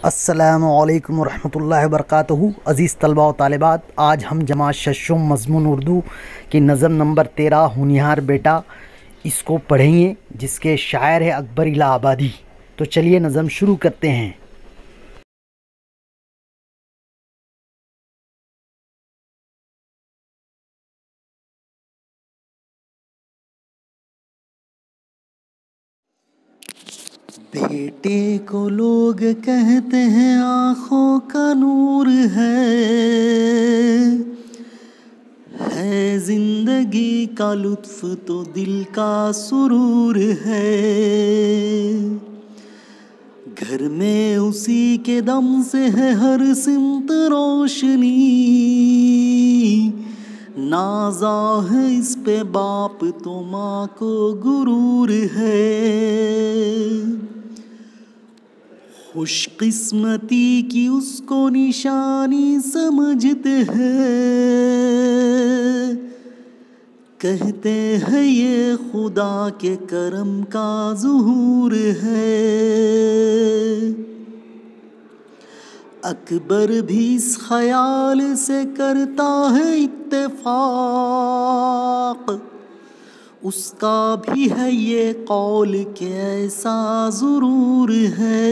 अस्सलामुअलैकुम वरहमतुल्लाहि वबरकातुहू। अज़ीज़ तलबा व तालिबात, आज हम जमात शशुम मज़मून उर्दू की नज़म नंबर 13 होनिहार बेटा इसको पढ़ेंगे, जिसके शायर है अकबर इलाहाबादी। तो चलिए नज़म शुरू करते हैं। बेटे को लोग कहते हैं आँखों का नूर है जिंदगी का लुत्फ तो दिल का सुरूर है। घर में उसी के दम से है हर सिमत रोशनी, नाज़ा है इस पे बाप तो माँ को गुरूर है। खुशकिस्मती की उसको निशानी समझते हैं, कहते हैं ये खुदा के करम का ज़ुहूर है। अकबर भी इस ख्याल से करता है इत्तेफाक, उसका भी है ये कौल के ऐसा ज़रूर है।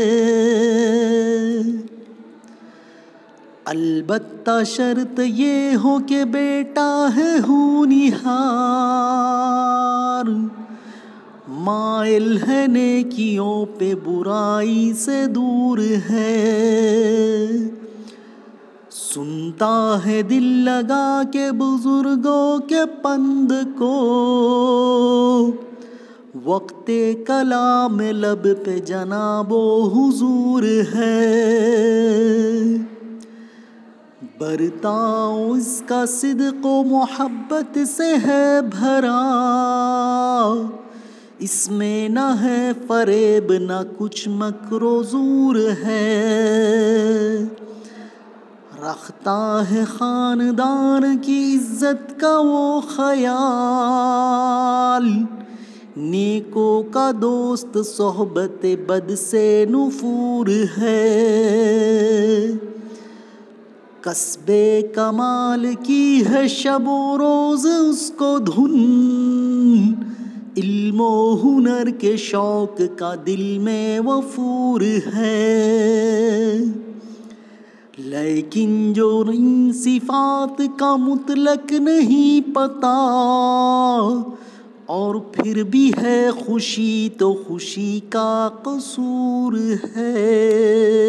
अलबत्ता शर्त ये हो कि बेटा है होनिहार, माइल है नेकियों पे बुराई से दूर है। सुनता है दिल लगा के बुजुर्गों के पंद को, वक्ते कलाम लब पे जनाबो हुजूर है। बरताओ इसका सिद्क़ो मोहब्बत से है भरा, इसमें न है फरेब न कुछ मकरो ज़ूर है। रखता है ख़ानदान की इज़्ज़त का वो ख़याल, नेकों का दोस्त सोहबत बद से नुफूर है। कस्बे कमाल की है शबो रोज़ उसको धुन, इल्मो हुनर के शौक का दिल में वफूर है। लेकिन जो इन सिफात का मुतलक नहीं पता, और फिर भी है खुशी तो खुशी का कसूर है।